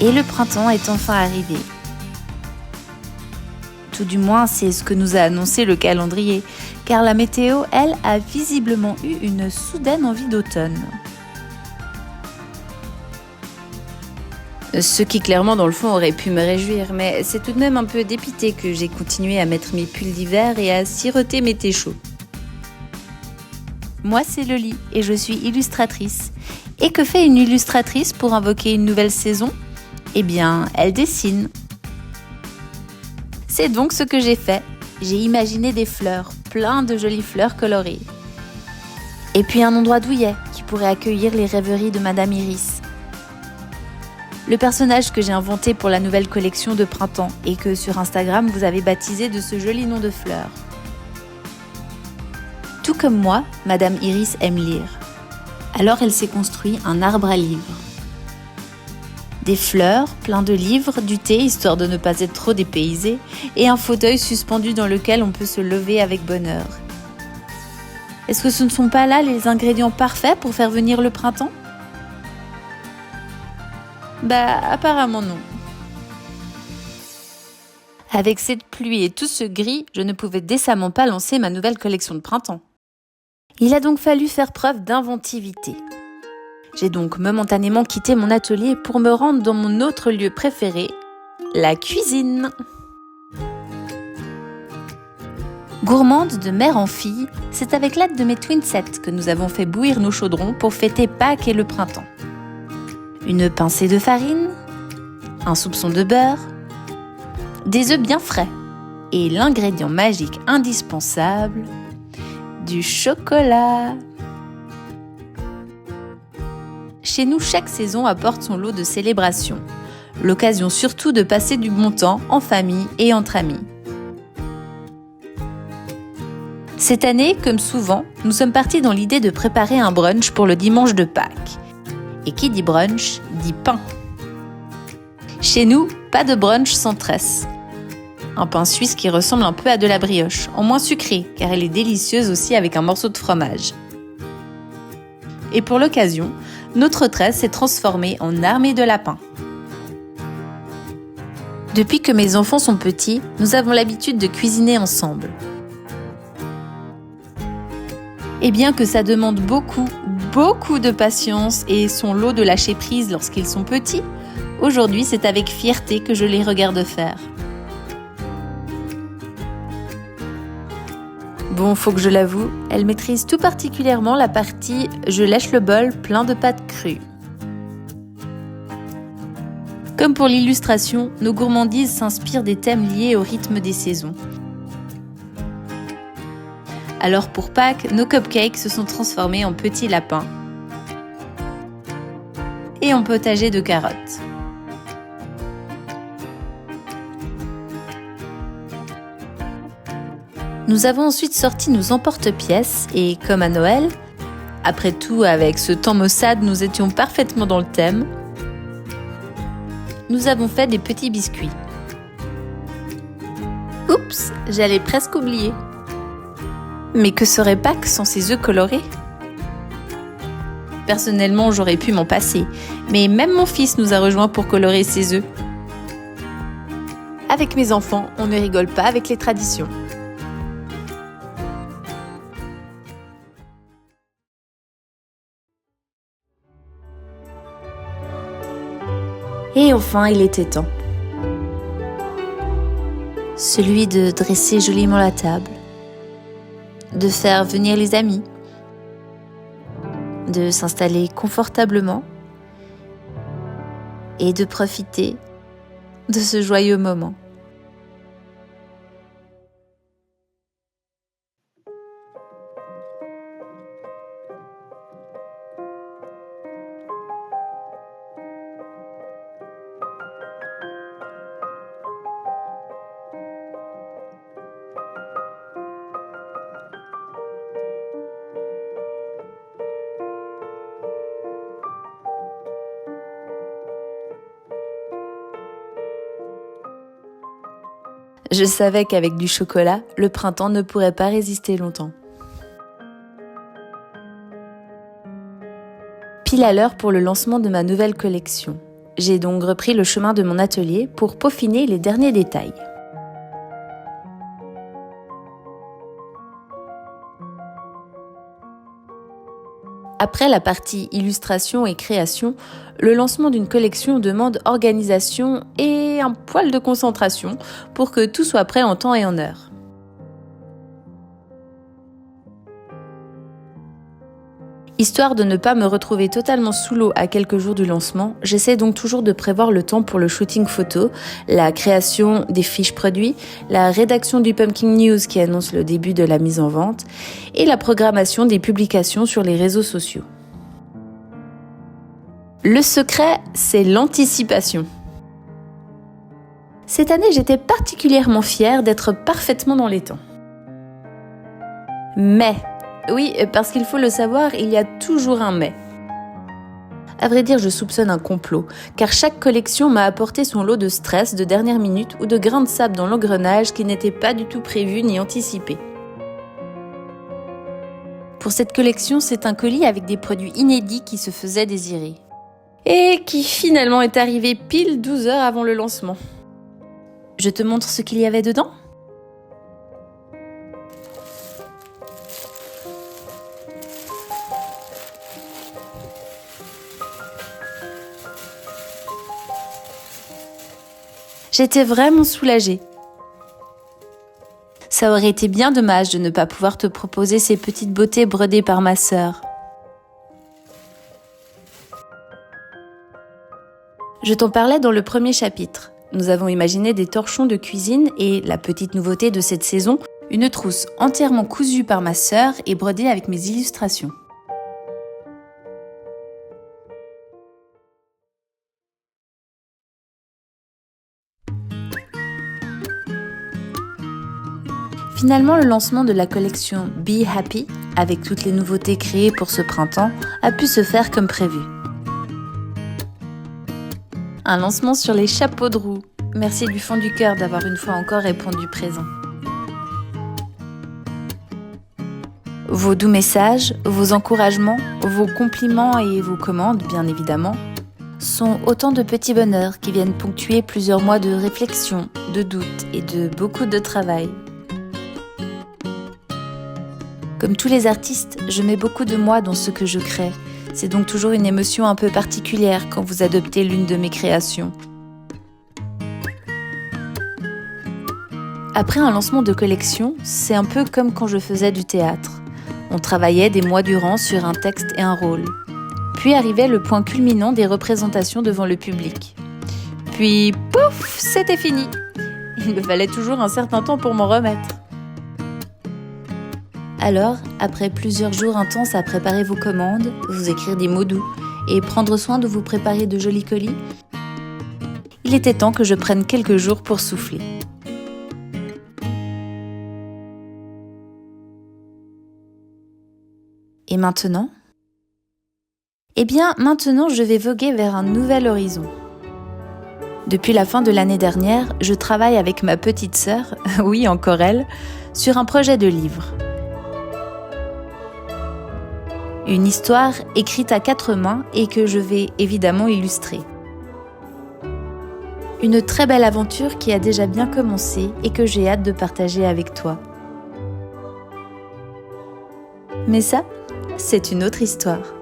Et le printemps est enfin arrivé. Tout du moins, c'est ce que nous a annoncé le calendrier, car la météo, elle, a visiblement eu une soudaine envie d'automne. Ce qui clairement dans le fond aurait pu me réjouir, mais c'est tout de même un peu dépité que j'ai continué à mettre mes pulls d'hiver et à siroter mes thés chauds. Moi c'est Loli et je suis illustratrice. Et que fait une illustratrice pour invoquer une nouvelle saison ? Eh bien, elle dessine. C'est donc ce que j'ai fait. J'ai imaginé des fleurs, plein de jolies fleurs colorées. Et puis un endroit douillet qui pourrait accueillir les rêveries de Madame Iris. Le personnage que j'ai inventé pour la nouvelle collection de printemps et que sur Instagram vous avez baptisé de ce joli nom de fleurs. Tout comme moi, Madame Iris aime lire. Alors elle s'est construit un arbre à livres. Des fleurs, plein de livres, du thé histoire de ne pas être trop dépaysé et un fauteuil suspendu dans lequel on peut se lever avec bonheur. Est-ce que ce ne sont pas là les ingrédients parfaits pour faire venir le printemps ? Bah, apparemment non. Avec cette pluie et tout ce gris, je ne pouvais décemment pas lancer ma nouvelle collection de printemps. Il a donc fallu faire preuve d'inventivité. J'ai donc momentanément quitté mon atelier pour me rendre dans mon autre lieu préféré, la cuisine. Gourmande de mère en fille, c'est avec l'aide de mes twinsets que nous avons fait bouillir nos chaudrons pour fêter Pâques et le printemps. Une pincée de farine, un soupçon de beurre, des œufs bien frais et l'ingrédient magique indispensable, du chocolat. Chez nous, chaque saison apporte son lot de célébrations, l'occasion surtout de passer du bon temps en famille et entre amis. Cette année, comme souvent, nous sommes partis dans l'idée de préparer un brunch pour le dimanche de Pâques. Et qui dit brunch, dit pain. Chez nous, pas de brunch sans tresse. Un pain suisse qui ressemble un peu à de la brioche, en moins sucré, car elle est délicieuse aussi avec un morceau de fromage. Et pour l'occasion, notre tresse s'est transformée en armée de lapins. Depuis que mes enfants sont petits, nous avons l'habitude de cuisiner ensemble. Et bien que ça demande beaucoup de patience et son lot de lâcher prise lorsqu'ils sont petits, aujourd'hui c'est avec fierté que je les regarde faire. Bon, faut que je l'avoue, elle maîtrise tout particulièrement la partie « je lèche le bol plein de pâtes crues ». Comme pour l'illustration, nos gourmandises s'inspirent des thèmes liés au rythme des saisons. Alors pour Pâques, nos cupcakes se sont transformés en petits lapins et en potager de carottes. Nous avons ensuite sorti nos emporte-pièces et, comme à Noël, après tout avec ce temps maussade nous étions parfaitement dans le thème, nous avons fait des petits biscuits. Oups, j'allais presque oublier. Mais que serait Pâques sans ces œufs colorés ? Personnellement, j'aurais pu m'en passer, mais même mon fils nous a rejoints pour colorer ses œufs. Avec mes enfants, on ne rigole pas avec les traditions. Et enfin, il était temps. Celui de dresser joliment la table, de faire venir les amis, de s'installer confortablement et de profiter de ce joyeux moment. Je savais qu'avec du chocolat, le printemps ne pourrait pas résister longtemps. Pile à l'heure pour le lancement de ma nouvelle collection. J'ai donc repris le chemin de mon atelier pour peaufiner les derniers détails. Après la partie illustration et création, le lancement d'une collection demande organisation et un poil de concentration pour que tout soit prêt en temps et en heure. Histoire de ne pas me retrouver totalement sous l'eau à quelques jours du lancement, j'essaie donc toujours de prévoir le temps pour le shooting photo, la création des fiches produits, la rédaction du Pumpkin News qui annonce le début de la mise en vente et la programmation des publications sur les réseaux sociaux. Le secret, c'est l'anticipation. Cette année, j'étais particulièrement fière d'être parfaitement dans les temps. Mais oui, parce qu'il faut le savoir, il y a toujours un mais. À vrai dire, je soupçonne un complot, car chaque collection m'a apporté son lot de stress de dernière minute ou de grains de sable dans l'engrenage qui n'étaient pas du tout prévus ni anticipés. Pour cette collection, c'est un colis avec des produits inédits qui se faisaient désirer. Et qui finalement est arrivé pile 12 heures avant le lancement. Je te montre ce qu'il y avait dedans ? J'étais vraiment soulagée. Ça aurait été bien dommage de ne pas pouvoir te proposer ces petites beautés brodées par ma sœur. Je t'en parlais dans le premier chapitre. Nous avons imaginé des torchons de cuisine et, la petite nouveauté de cette saison, une trousse entièrement cousue par ma sœur et brodée avec mes illustrations. Finalement, le lancement de la collection Be Happy, avec toutes les nouveautés créées pour ce printemps, a pu se faire comme prévu. Un lancement sur les chapeaux de roue. Merci du fond du cœur d'avoir une fois encore répondu présent. Vos doux messages, vos encouragements, vos compliments et vos commandes, bien évidemment, sont autant de petits bonheurs qui viennent ponctuer plusieurs mois de réflexion, de doute et de beaucoup de travail. Comme tous les artistes, je mets beaucoup de moi dans ce que je crée. C'est donc toujours une émotion un peu particulière quand vous adoptez l'une de mes créations. Après un lancement de collection, c'est un peu comme quand je faisais du théâtre. On travaillait des mois durant sur un texte et un rôle. Puis arrivait le point culminant des représentations devant le public. Puis, pouf, c'était fini. Il me fallait toujours un certain temps pour m'en remettre. Alors, après plusieurs jours intenses à préparer vos commandes, vous écrire des mots doux et prendre soin de vous préparer de jolis colis, il était temps que je prenne quelques jours pour souffler. Et maintenant ? Eh bien, maintenant, je vais voguer vers un nouvel horizon. Depuis la fin de l'année dernière, je travaille avec ma petite sœur, oui, encore elle, sur un projet de livre. Une histoire écrite à 4 mains et que je vais évidemment illustrer. Une très belle aventure qui a déjà bien commencé et que j'ai hâte de partager avec toi. Mais ça, c'est une autre histoire.